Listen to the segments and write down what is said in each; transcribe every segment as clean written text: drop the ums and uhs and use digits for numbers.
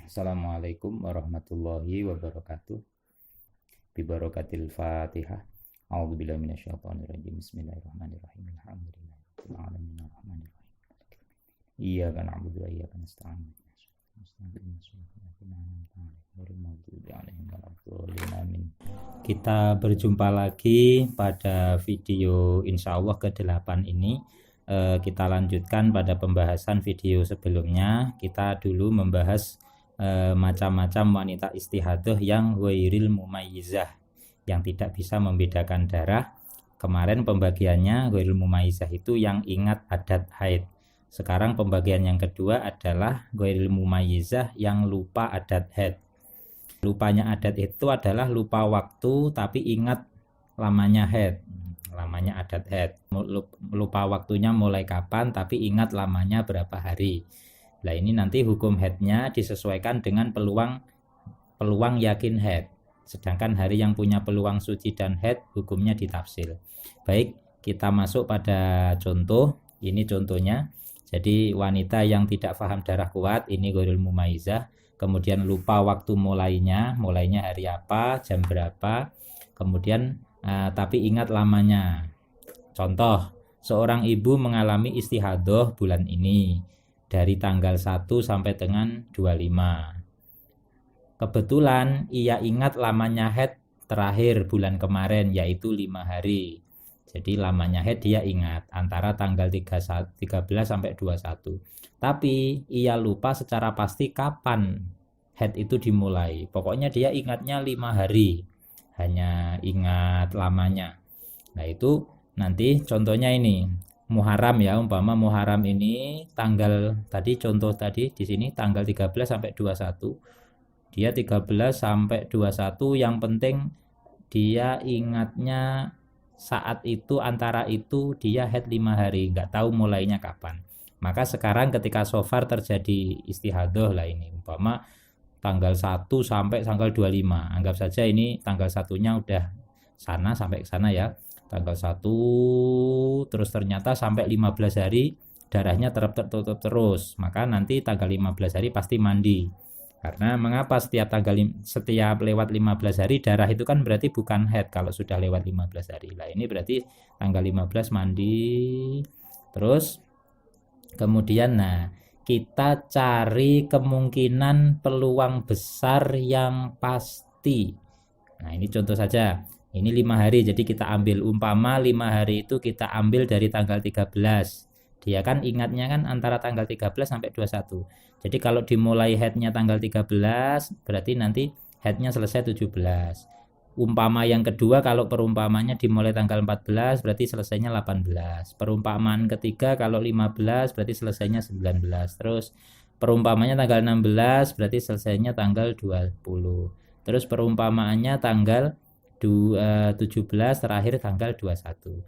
Assalamualaikum warahmatullahi wabarakatuh. Bibarakatil Fatihah. A'udzubillahi minasyaitonirrajim. Bismillahirrahmanirrahim. Alhamdulillahirabbil alamin arrahmanirrahim. Iyyaka na'budu wa iyyaka nasta'in. Kita berjumpa lagi pada video insya Allah ke-8 ini. Kita lanjutkan pada pembahasan video sebelumnya. Kita dulu membahas macam-macam wanita istihadah yang ghairil mumayyizah, yang tidak bisa membedakan darah. Kemarin pembagiannya ghairil mumayyizah itu yang ingat adat haid. Sekarang pembagian yang kedua adalah ghairil mumayyizah yang lupa adat haid. Lupanya adat itu adalah lupa waktu tapi ingat lamanya haid. Lamanya adat haid. Lupa waktunya mulai kapan tapi ingat lamanya berapa hari. Nah, ini nanti hukum haidnya disesuaikan dengan peluang yakin haid. Sedangkan hari yang punya peluang suci dan haid hukumnya ditafsil. Baik, kita masuk pada contoh. Ini contohnya. Jadi wanita yang tidak paham darah kuat, ini ghairul mumayyizah. Kemudian lupa waktu mulainya hari apa, jam berapa. Kemudian tapi ingat lamanya. Contoh, seorang ibu mengalami istihadah bulan ini dari tanggal 1 sampai dengan 25. Kebetulan ia ingat lamanya haid terakhir bulan kemarin, yaitu 5 hari. Jadi lamanya haid dia ingat antara tanggal 13 sampai 21. Tapi ia lupa secara pasti kapan haid itu dimulai. Pokoknya dia ingatnya 5 hari. Hanya ingat lamanya. Nah, itu nanti contohnya ini Muharram ya, umpama Muharram ini tanggal tadi contoh tadi di sini tanggal 13 sampai 21. Dia 13 sampai 21, yang penting dia ingatnya saat itu, antara itu dia haid 5 hari, nggak tahu mulainya kapan. Maka sekarang ketika sofar terjadi istihadah lah ini, umpama tanggal 1 sampai tanggal 25. Anggap saja ini tanggal 1-nya udah sana sampai ke sana ya. Tanggal 1 terus ternyata sampai 15 hari darahnya tertutup terus. Maka nanti tanggal 15 hari pasti mandi. Karena mengapa setiap lewat 15 hari darah itu kan berarti bukan haid kalau sudah lewat 15 hari. Lah ini berarti tanggal 15 mandi. Terus kemudian kita cari kemungkinan peluang besar yang pasti. Nah, ini contoh saja. Ini 5 hari, jadi kita ambil umpama 5 hari itu kita ambil dari tanggal 13. Dia kan ingatnya kan antara tanggal 13 sampai 21. Jadi kalau dimulai haidnya tanggal 13, berarti nanti haidnya selesai 17. Umpama yang kedua, kalau perumpamanya dimulai tanggal 14, berarti selesainya 18. Perumpamaan ketiga kalau 15, berarti selesainya 19. Terus perumpamanya tanggal 16, berarti selesainya tanggal 20. Terus perumpamaannya tanggal 17, terakhir tanggal 21.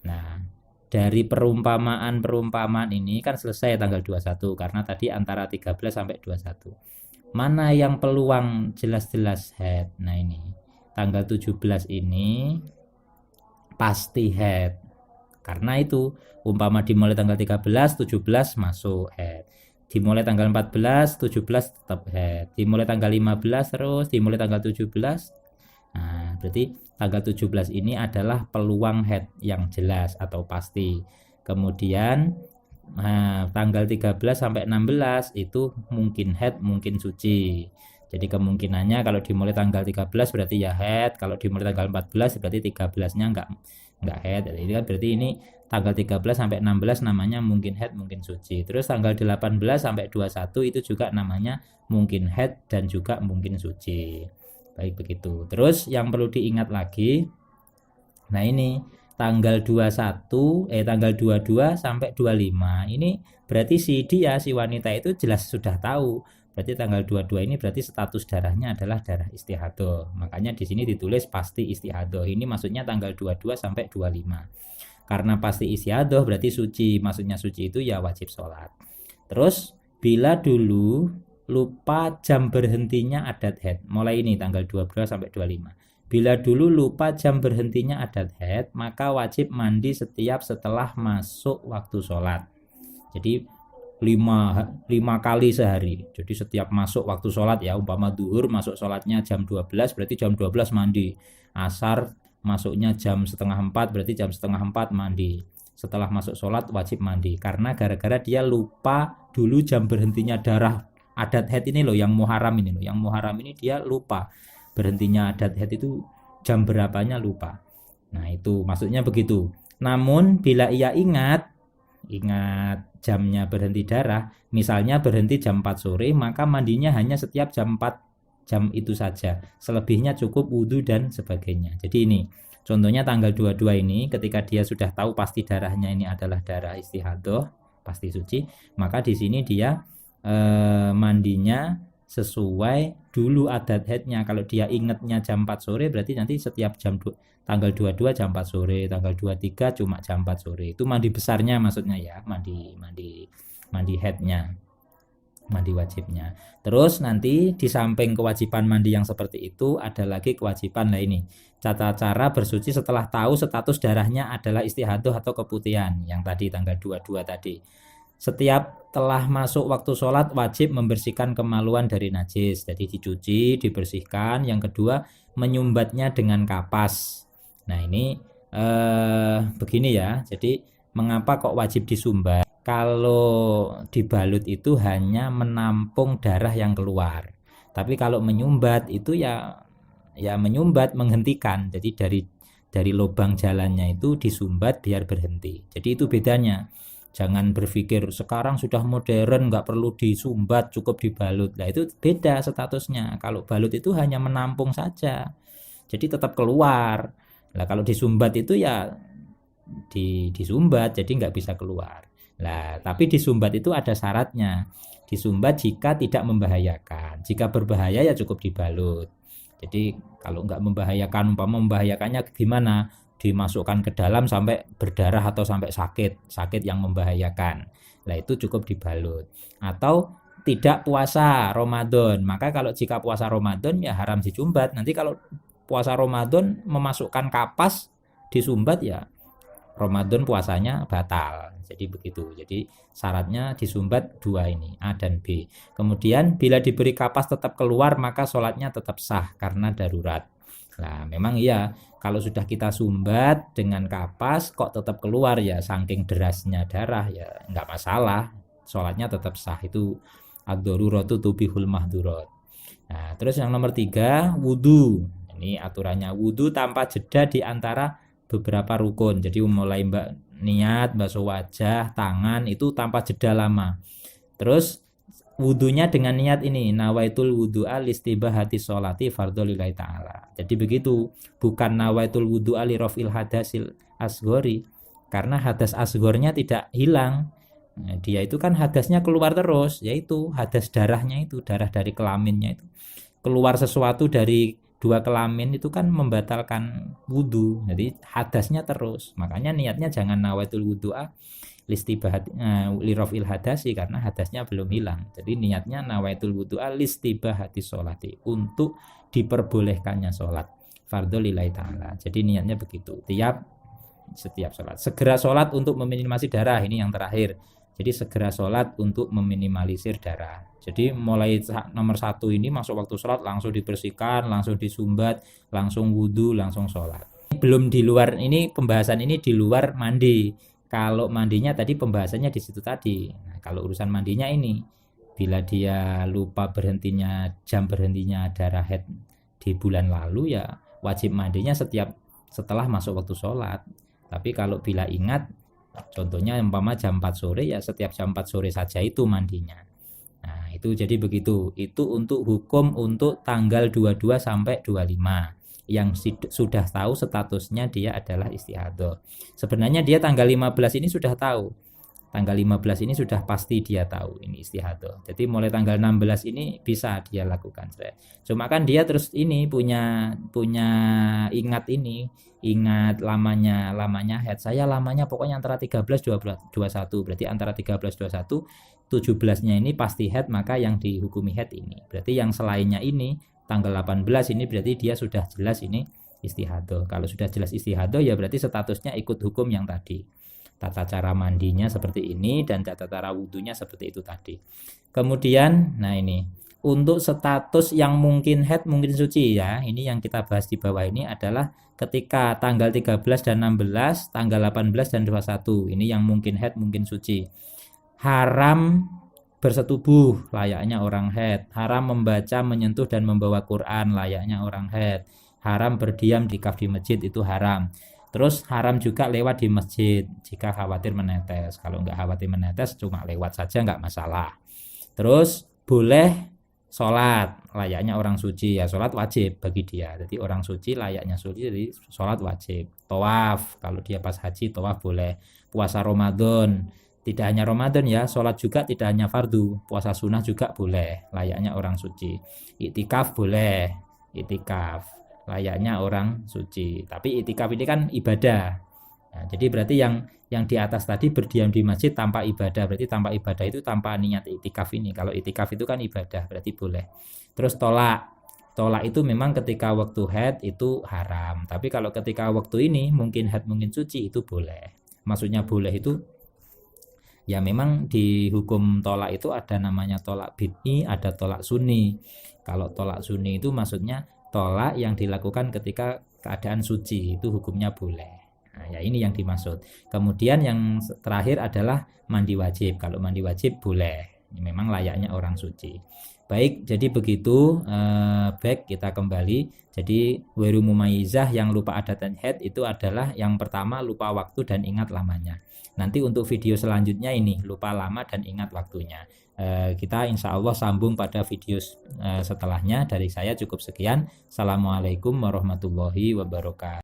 Nah, dari perumpamaan ini kan selesai tanggal 21 karena tadi antara 13 sampai 21. Mana yang peluang jelas-jelas haid? Nah, ini tanggal 17 ini pasti haid. Karena itu umpama dimulai tanggal 13, 17 masuk haid. Dimulai tanggal 14, 17 tetap haid. Dimulai tanggal 15 terus, dimulai tanggal 17. Nah, berarti tanggal 17 ini adalah peluang haid yang jelas atau pasti. Kemudian tanggal 13 sampai 16 itu mungkin haid, mungkin suci. Jadi kemungkinannya kalau dimulai tanggal 13 berarti ya haid, kalau dimulai tanggal 14 berarti 13-nya enggak haid. Jadi kan berarti ini tanggal 13 sampai 16 namanya mungkin haid, mungkin suci. Terus tanggal 18 sampai 21 itu juga namanya mungkin haid dan juga mungkin suci. Baik begitu. Terus yang perlu diingat lagi, nah ini tanggal 22 sampai 25. Ini berarti si wanita itu jelas sudah tahu. Berarti tanggal 22 ini berarti status darahnya adalah darah istihadah. Makanya di sini ditulis pasti istihadah. Ini maksudnya tanggal 22 sampai 25. Karena pasti istihadah berarti suci. Maksudnya suci itu ya wajib sholat. Terus bila dulu lupa jam berhentinya adat haid, mulai ini tanggal 22 sampai 25. Bila dulu lupa jam berhentinya adat haid, maka wajib mandi setelah masuk waktu sholat. Jadi lima kali sehari. Jadi setiap masuk waktu sholat ya, umpama duhur masuk sholatnya jam 12, berarti jam 12 mandi. Asar masuknya jam setengah 4, berarti jam setengah 4 mandi. Setelah masuk sholat wajib mandi. Karena gara-gara dia lupa dulu jam berhentinya darah adat haid ini loh, yang muharam ini loh. Yang muharam ini dia lupa berhentinya adat haid itu jam berapanya, lupa. Nah itu maksudnya begitu. Namun bila ia ingat jamnya berhenti darah, misalnya berhenti jam 4 sore, maka mandinya hanya setiap jam 4 jam itu saja. Selebihnya cukup wudhu dan sebagainya. Jadi ini contohnya tanggal 22 ini, ketika dia sudah tahu pasti darahnya ini adalah darah istihadah, pasti suci, maka di sini dia mandinya sesuai dulu adat haidnya. Kalau dia ingatnya jam 4 sore, berarti nanti setiap tanggal 22 jam 4 sore, tanggal 23 cuma jam 4 sore. Itu mandi besarnya maksudnya ya, mandi haidnya, mandi wajibnya. Terus nanti di samping kewajiban mandi yang seperti itu, ada lagi kewajiban lah ini, tata cara bersuci setelah tahu status darahnya adalah istihadah atau keputihan, yang tadi tanggal 22 tadi. Setiap telah masuk waktu sholat wajib membersihkan kemaluan dari najis. Jadi dicuci, dibersihkan. Yang kedua, menyumbatnya dengan kapas. Nah ini begini ya. Jadi mengapa kok wajib disumbat? Kalau dibalut itu hanya menampung darah yang keluar. Tapi kalau menyumbat itu ya menyumbat, menghentikan. Jadi dari lubang jalannya itu disumbat biar berhenti. Jadi itu bedanya. Jangan berpikir sekarang sudah modern nggak perlu disumbat, cukup dibalut. Nah itu beda statusnya. Kalau balut itu hanya menampung saja, jadi tetap keluar. Nah kalau disumbat itu ya disumbat, jadi nggak bisa keluar. Nah tapi disumbat itu ada syaratnya. Disumbat jika tidak membahayakan. Jika berbahaya ya cukup dibalut. Jadi kalau nggak membahayakan, umpama membahayakannya gimana? Dimasukkan ke dalam sampai berdarah atau sampai sakit yang membahayakan. Nah itu cukup dibalut. Atau tidak puasa Ramadan, maka kalau jika puasa Ramadan ya haram disumbat. Nanti kalau puasa Ramadan memasukkan kapas disumbat ya Ramadan puasanya batal. Jadi begitu. Jadi syaratnya disumbat dua ini, A dan B. Kemudian bila diberi kapas tetap keluar maka sholatnya tetap sah karena darurat. Nah memang iya, kalau sudah kita sumbat dengan kapas kok tetap keluar ya saking derasnya darah ya nggak masalah, sholatnya tetap sah. Itu ad-daruratu tubihul mahdurat. Nah terus yang nomor 3, wudhu. Ini aturannya wudhu tanpa jeda di antara beberapa rukun. Jadi mulai niat, basuh wajah, tangan itu tanpa jeda lama. Terus wudhunya dengan niat ini, nawaitul wudhu'a listibahati sholati fardholillahi ta'ala. Jadi begitu, bukan nawaitul wudhu'a li raf'il hadasil asghori, karena hadas asghornya tidak hilang. Nah, dia itu kan hadasnya keluar terus, yaitu hadas darahnya itu, darah dari kelaminnya itu. Keluar sesuatu dari dua kelamin itu kan membatalkan wudhu, jadi hadasnya terus. Makanya niatnya jangan nawaitul wudhu'a listibahat lirafil hadasi, karena hadasnya belum hilang. Jadi niatnya nawaitul wudhu'a listibahati sholati, untuk diperbolehkannya sholat fardhu lillahi ta'ala. Jadi niatnya begitu setiap sholat. Segera sholat untuk meminimalisir darah, ini yang terakhir. Jadi segera sholat untuk meminimalisir darah. Jadi mulai nomor 1 ini masuk waktu sholat langsung dibersihkan, langsung disumbat, langsung wudhu, langsung sholat. Belum di luar, ini pembahasan ini di luar mandi. Kalau mandinya tadi pembahasannya di situ tadi. Nah, kalau urusan mandinya ini, bila dia lupa jam berhentinya darah haid di bulan lalu ya wajib mandinya setelah masuk waktu sholat. Tapi kalau bila ingat, contohnya umpama jam 4 sore ya setiap jam 4 sore saja itu mandinya. Nah itu jadi begitu. Itu untuk hukum untuk tanggal 22 sampai 25. Yang sudah tahu statusnya dia adalah istihadah. Sebenarnya dia tanggal 15 ini sudah tahu. Tanggal 15 ini sudah pasti dia tahu ini istihadah. Jadi mulai tanggal 16 ini bisa dia lakukan. Cuma kan dia terus ini punya ingat lamanya haid. Saya lamanya pokoknya antara 13 21. Berarti antara 13 21 17-nya ini pasti haid, maka yang dihukumi haid ini. Berarti yang selainnya ini tanggal 18 ini berarti dia sudah jelas ini istihadah. Kalau sudah jelas istihadah ya berarti statusnya ikut hukum yang tadi. Tata cara mandinya seperti ini dan tata cara wudhunya seperti itu tadi. Kemudian, nah ini untuk status yang mungkin haid mungkin suci ya, ini yang kita bahas di bawah ini adalah ketika tanggal 13 dan 16, tanggal 18 dan 21. Ini yang mungkin haid mungkin suci. Haram bersetubuh layaknya orang haid, haram membaca, menyentuh dan membawa Quran layaknya orang haid, haram berdiam di kaf di masjid itu haram. Terus haram juga lewat di masjid jika khawatir menetes. Kalau nggak khawatir menetes cuma lewat saja nggak masalah. Terus boleh sholat layaknya orang suci ya, sholat wajib bagi dia. Jadi orang suci layaknya suci, jadi sholat wajib. Tawaf kalau dia pas haji tawaf boleh. Puasa Ramadan tidak hanya Ramadan ya, sholat juga tidak hanya fardu, puasa sunnah juga boleh layaknya orang suci. Iktikaf boleh, iktikaf layaknya orang suci. Tapi iktikaf ini kan ibadah. Nah, jadi berarti yang di atas tadi berdiam di masjid tanpa ibadah, berarti tanpa ibadah itu tanpa niat iktikaf ini. Kalau iktikaf itu kan ibadah, berarti boleh. Terus tolak itu memang ketika waktu haid itu haram. Tapi kalau ketika waktu ini mungkin haid mungkin suci itu boleh. Maksudnya boleh itu ya memang di hukum tolak itu ada namanya tolak bid'i, ada tolak sunni. Kalau tolak sunni itu maksudnya tolak yang dilakukan ketika keadaan suci, itu hukumnya boleh. Nah, ya ini yang dimaksud. Kemudian yang terakhir adalah mandi wajib. Kalau mandi wajib boleh. Ini memang layaknya orang suci. Baik, jadi begitu. Baik, kita kembali. Jadi wairu mumayyizah yang lupa adat dan haid itu adalah yang pertama lupa waktu dan ingat lamanya. Nanti untuk video selanjutnya ini lupa lama dan ingat waktunya. Kita insya Allah sambung pada video setelahnya. Dari saya cukup sekian. Assalamualaikum warahmatullahi wabarakatuh.